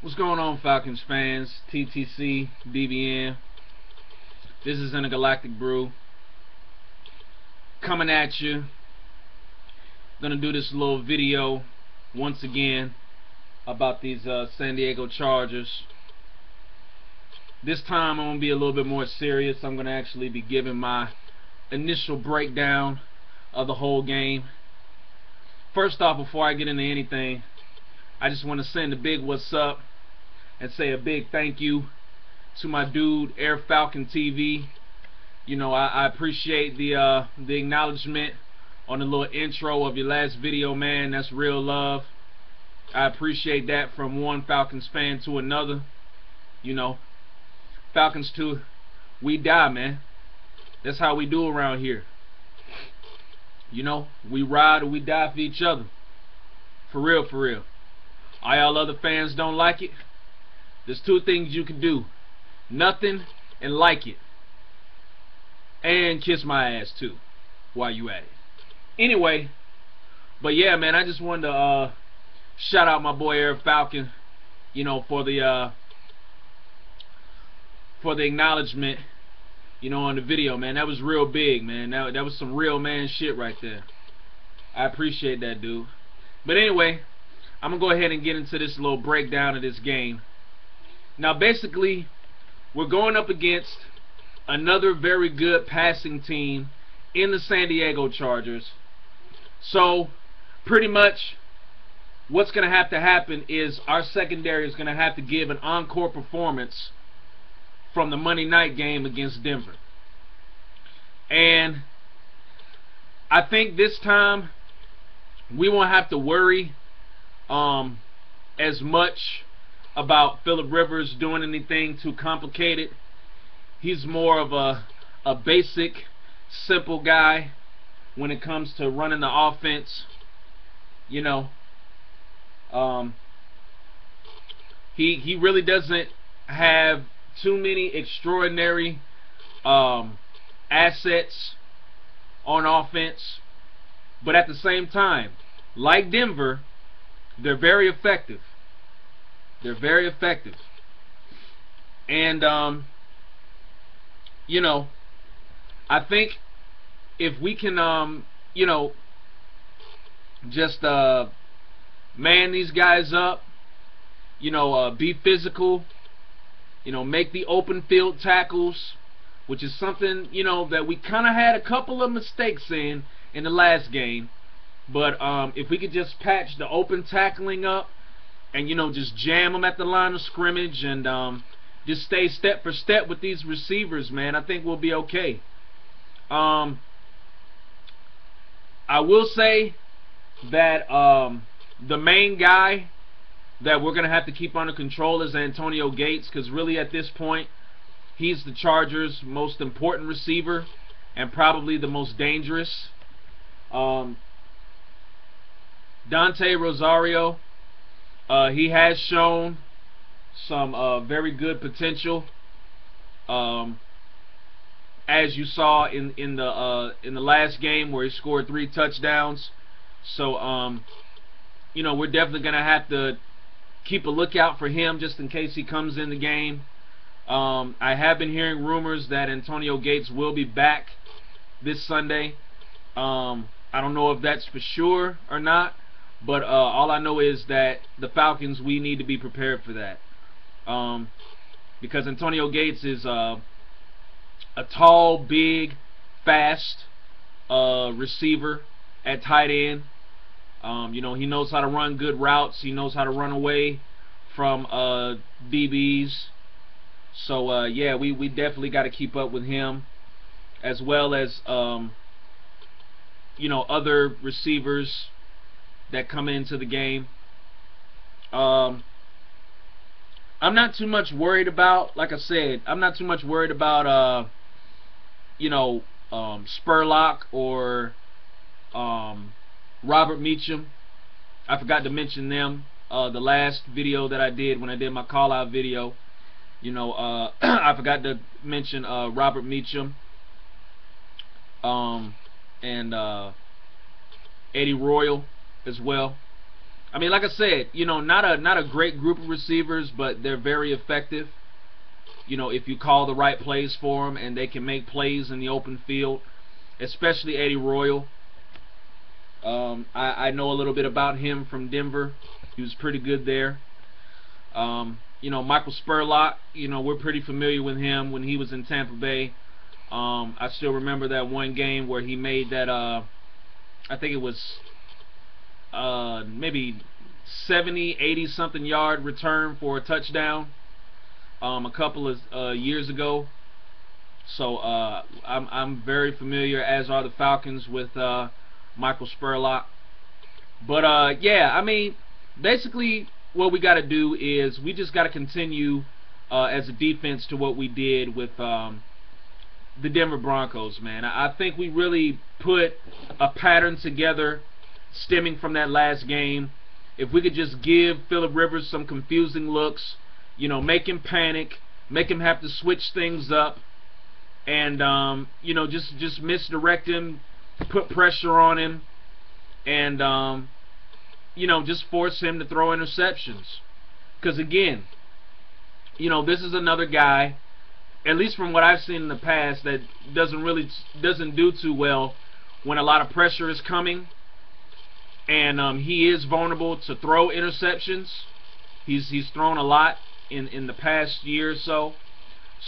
What's going on, Falcons fans? TTC, BBN. This is Intergalactic Brew. Coming at you. Gonna do this little video once again about these San Diego Chargers. This time I'm gonna be a little bit more serious. I'm gonna actually be giving my initial breakdown of the whole game. First off, before I get into anything, I just want to send a big what's up and say a big thank you to my dude Air Falcon TV. You know, I appreciate the acknowledgement on the little intro of your last video, man. That's real love. I appreciate that from one Falcons fan to another. You know, Falcons to we die, man. That's how we do around here. You know, we ride or we die for each other. For real, for real. All y'all other fans don't like it? There's two things you can do. Nothing and like it. And kiss my ass too while you at it. Anyway, but yeah, man, I just wanted to shout out my boy Air Falcon, you know, for the acknowledgement, you know, on the video, man. That was real big, man. That was some real man shit right there. I appreciate that, dude. But anyway, I'm gonna go ahead and get into this little breakdown of this game. Now, basically, we're going up against another very good passing team in the San Diego Chargers. So, pretty much, what's gonna have to happen is our secondary is gonna have to give an encore performance from the Monday night game against Denver. And I think this time we won't have to worry as much about Phillip Rivers doing anything too complicated. He's more of a basic, simple guy when it comes to running the offense. You know, he really doesn't have too many extraordinary assets on offense, but at the same time, like Denver, they're very effective. They're very effective. And you know, I think if we can you know, just man these guys up, you know, be physical, you know, make the open field tackles, which is something, you know, that we kind of had a couple of mistakes in the last game. But if we could just patch the open tackling up and, you know, just jam them at the line of scrimmage and just stay step for step with these receivers, man, I think we'll be okay. I will say that the main guy that we're going to have to keep under control is Antonio Gates, because really at this point he's the Chargers' most important receiver and probably the most dangerous. Dante Rosario, he has shown some very good potential, as you saw in the last game where he scored 3 touchdowns. So you know, we're definitely gonna have to keep a lookout for him just in case he comes in the game. I have been hearing rumors that Antonio Gates will be back this Sunday. I don't know if that's for sure or not, but all I know is that the Falcons, we need to be prepared for that. Because Antonio Gates is a tall, big, fast receiver at tight end. You know, he knows how to run good routes. He knows how to run away from DBs. So yeah, we definitely got to keep up with him, as well as you know, other receivers that come into the game. I'm not too much worried about, like I said, I'm not too much worried about you know, Spurlock or Robert Meacham. I forgot to mention them the last video that I did when I did my call out video. You know, I forgot to mention Robert Meacham and Eddie Royal as well. I mean, like I said, you know, not a great group of receivers, but they're very effective. You know, if you call the right plays for them, and they can make plays in the open field, especially Eddie Royal. I know a little bit about him from Denver. He was pretty good there. You know, Michael Spurlock, you know, we're pretty familiar with him when he was in Tampa Bay. I still remember that one game where he made that, I think it was maybe 70, 80 something yard return for a touchdown a couple of years ago. So I'm very familiar, as are the Falcons, with Michael Spurlock. But yeah, I mean, basically what we got to do is we just got to continue as a defense to what we did with the Denver Broncos, man. I think we really put a pattern together stemming from that last game. If we could just give Phillip Rivers some confusing looks, you know, make him panic, make him have to switch things up, and you know, just misdirect him, put pressure on him, and you know, just force him to throw interceptions. Because again, you know, this is another guy, at least from what I've seen in the past, that doesn't do too well when a lot of pressure is coming, and he is vulnerable to throw interceptions. He's thrown a lot in the past year or so.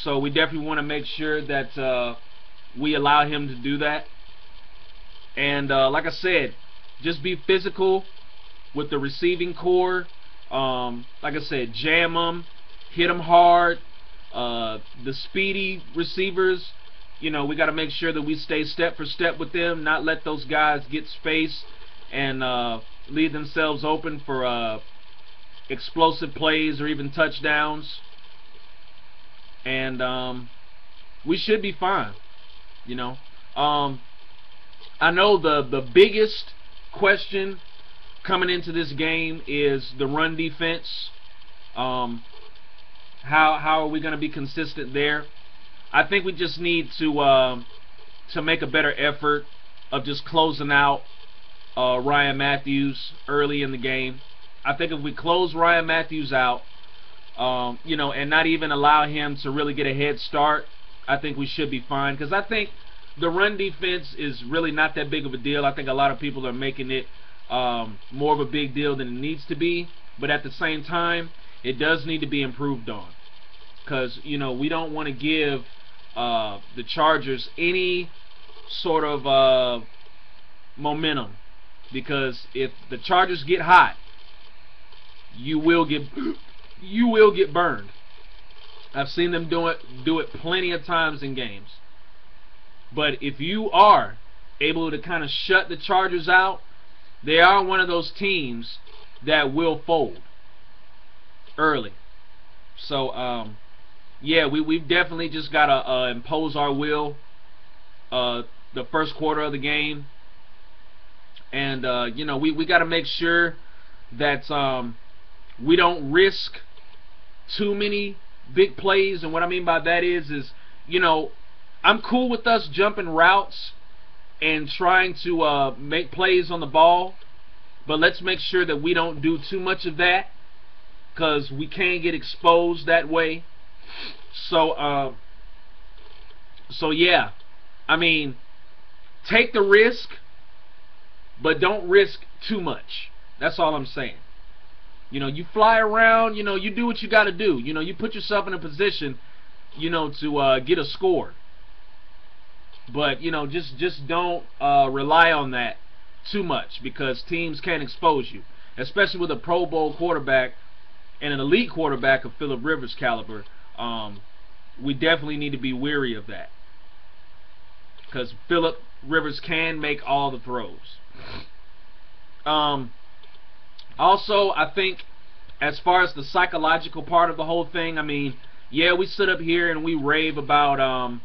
So we definitely want to make sure that we allow him to do that. And like I said, just be physical with the receiving core. Like I said, jam them, hit them hard. The speedy receivers, you know, we got to make sure that we stay step for step with them, not let those guys get space and leave themselves open for explosive plays or even touchdowns. And we should be fine, you know. I know the biggest question coming into this game is the run defense. How are we going to be consistent there? I think we just need to make a better effort of just closing out Ryan Matthews early in the game. I think if we close Ryan Matthews out, you know, and not even allow him to really get a head start, I think we should be fine. Because I think the run defense is really not that big of a deal. I think a lot of people are making it more of a big deal than it needs to be. But at the same time, it does need to be improved on. Because, you know, we don't want to give the Chargers any sort of momentum. Because if the Chargers get hot, you will get burned. I've seen them do it plenty of times in games. But if you are able to kind of shut the Chargers out, they are one of those teams that will fold early. So yeah, we've definitely just got to impose our will the first quarter of the game. And you know, we got to make sure that we don't risk too many big plays. And what I mean by that is you know, I'm cool with us jumping routes and trying to make plays on the ball, but let's make sure that we don't do too much of that, because we can get exposed that way. So so yeah, I mean, take the risk, but don't risk too much. That's all I'm saying. You know, you fly around, you know, you do what you got to do. You know, you put yourself in a position, you know, to get a score. But, you know, just don't rely on that too much, because teams can expose you. Especially with a Pro Bowl quarterback and an elite quarterback of Phillip Rivers' caliber. We definitely need to be weary of that, because Phillip Rivers can make all the throws. Also, I think as far as the psychological part of the whole thing, I mean, yeah, we sit up here and we rave about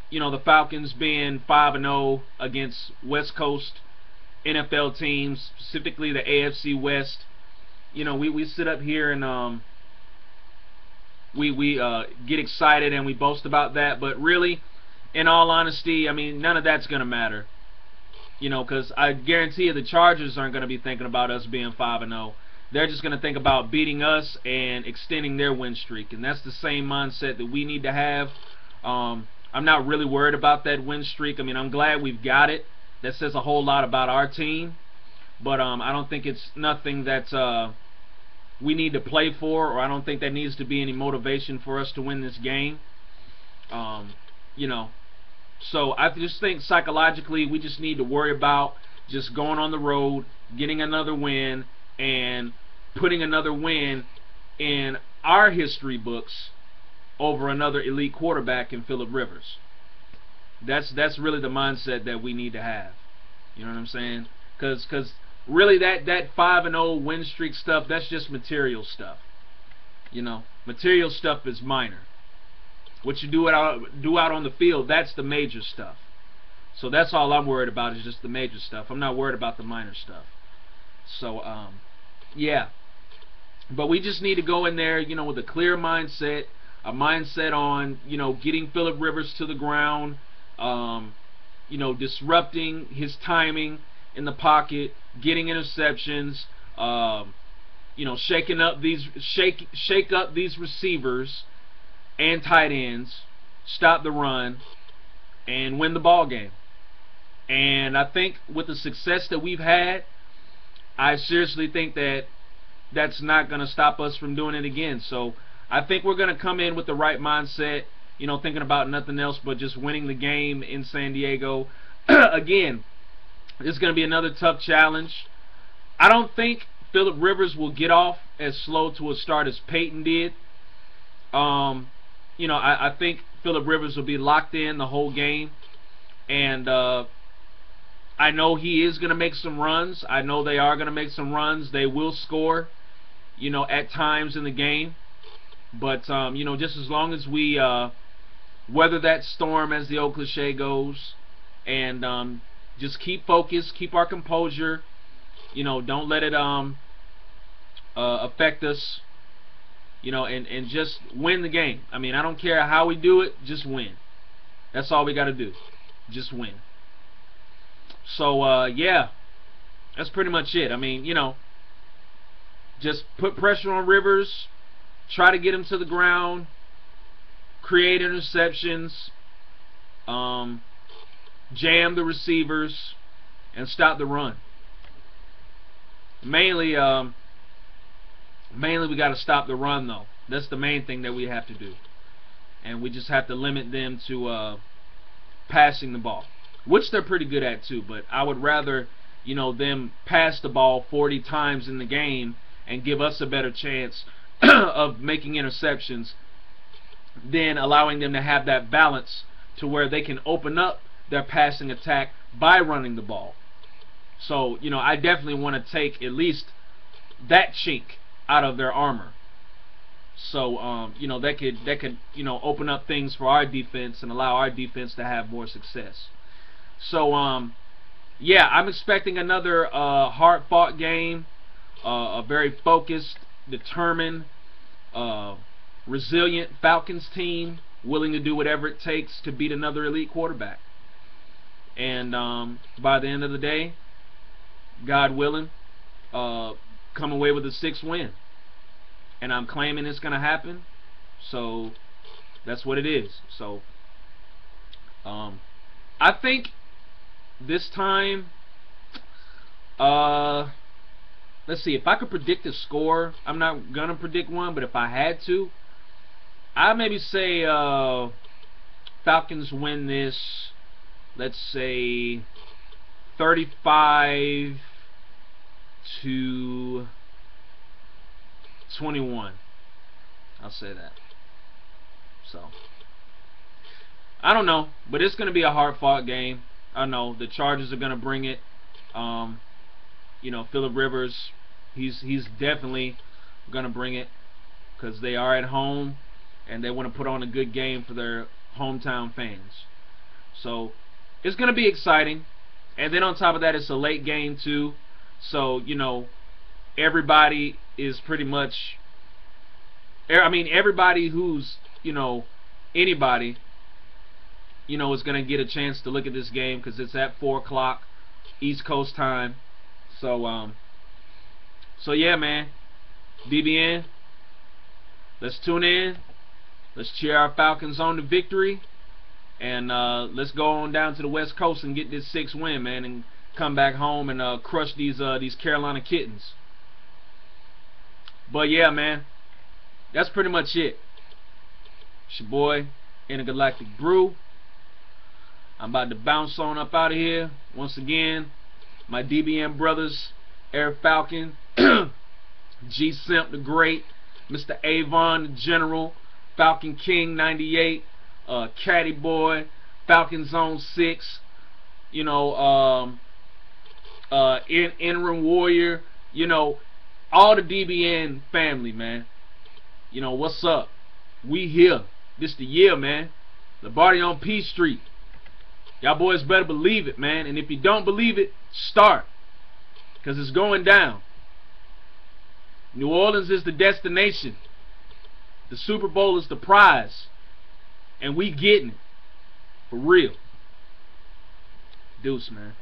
you know, the Falcons being 5-0 against West Coast NFL teams, specifically the AFC West. You know, we sit up here and we get excited and we boast about that, but really, in all honesty, I mean, none of that's gonna matter. You know, because I guarantee you the Chargers aren't going to be thinking about us being 5-0. They're just going to think about beating us and extending their win streak. And that's the same mindset that we need to have. I'm not really worried about that win streak. I mean, I'm glad we've got it. That says a whole lot about our team. But I don't think it's nothing that we need to play for, or I don't think that needs to be any motivation for us to win this game. You know, so I just think psychologically we just need to worry about just going on the road, getting another win, and putting another win in our history books over another elite quarterback in Phillip Rivers. That's really the mindset that we need to have. You know what I'm saying? Because really that 5-0 win streak stuff, that's just material stuff. You know, material stuff is minor. What you do out on the field, that's the major stuff. So that's all I'm worried about, is just the major stuff. I'm not worried about the minor stuff. So yeah. But we just need to go in there, you know, with a clear mindset, a mindset on, you know, getting Phillip Rivers to the ground, you know, disrupting his timing in the pocket, getting interceptions, you know, shake up these receivers and tight ends, stop the run, and win the ball game. And I think with the success that we've had, I seriously think that that's not going to stop us from doing it again. So I think we're going to come in with the right mindset, you know, thinking about nothing else but just winning the game in San Diego. Again, this is going to be another tough challenge. I don't think Phillip Rivers will get off as slow to a start as Peyton did. You know, I think Phillip Rivers will be locked in the whole game. And I know he is going to make some runs. I know they are going to make some runs. They will score, you know, at times in the game. But, you know, just as long as we weather that storm, as the old cliche goes, and just keep focused, keep our composure, you know, don't let it affect us, you know, and just win the game. I mean, I don't care how we do it, just win. That's all we got to do, just win. So, yeah, that's pretty much it. I mean, you know, just put pressure on Rivers, try to get him to the ground, create interceptions, jam the receivers, and stop the run. Mainly we got to stop the run, though. That's the main thing that we have to do. And we just have to limit them to passing the ball, which they're pretty good at too. But I would rather, you know, them pass the ball 40 times in the game and give us a better chance of making interceptions than allowing them to have that balance to where they can open up their passing attack by running the ball. So, you know, I definitely want to take at least that chink out of their armor. So, you know, that could, you know, open up things for our defense and allow our defense to have more success. So, yeah, I'm expecting another hard-fought game, a very focused, determined, resilient Falcons team, willing to do whatever it takes to beat another elite quarterback. And by the end of the day, God willing, come away with a 6th win. And I'm claiming it's going to happen. So that's what it is. So I think this time, let's see, if I could predict a score, I'm not going to predict one, but if I had to, I'd maybe say Falcons win this, let's say 35-21. I'll say that. So I don't know, but it's going to be a hard-fought game. I know the Chargers are going to bring it. You know, Phillip Rivers, he's definitely going to bring it because they are at home and they want to put on a good game for their hometown fans. So it's going to be exciting. And then on top of that, it's a late game too. So, you know, everybody is pretty much, I mean, everybody who's, you know, anybody, you know, is going to get a chance to look at this game because it's at 4 o'clock East Coast time. So so yeah, man. DBN, let's tune in. Let's cheer our Falcons on to victory. And let's go on down to the West Coast and get this 6th win, man, and come back home and crush these Carolina Kittens. But yeah, man, that's pretty much it. It's your boy, Intergalactic Brew. I'm about to bounce on up out of here. Once again, my DBN brothers, Air Falcon, G Simp the Great, Mr. Avon the General, Falcon King 98, Caddy Boy, Falcon Zone 6, you know, Interim Warrior, you know, all the DBN family, man. You know, what's up? We here. This the year, man. Labardi on P Street. Y'all boys better believe it, man. And if you don't believe it, start. Because it's going down. New Orleans is the destination. The Super Bowl is the prize. And we getting it. For real. Deuce, man.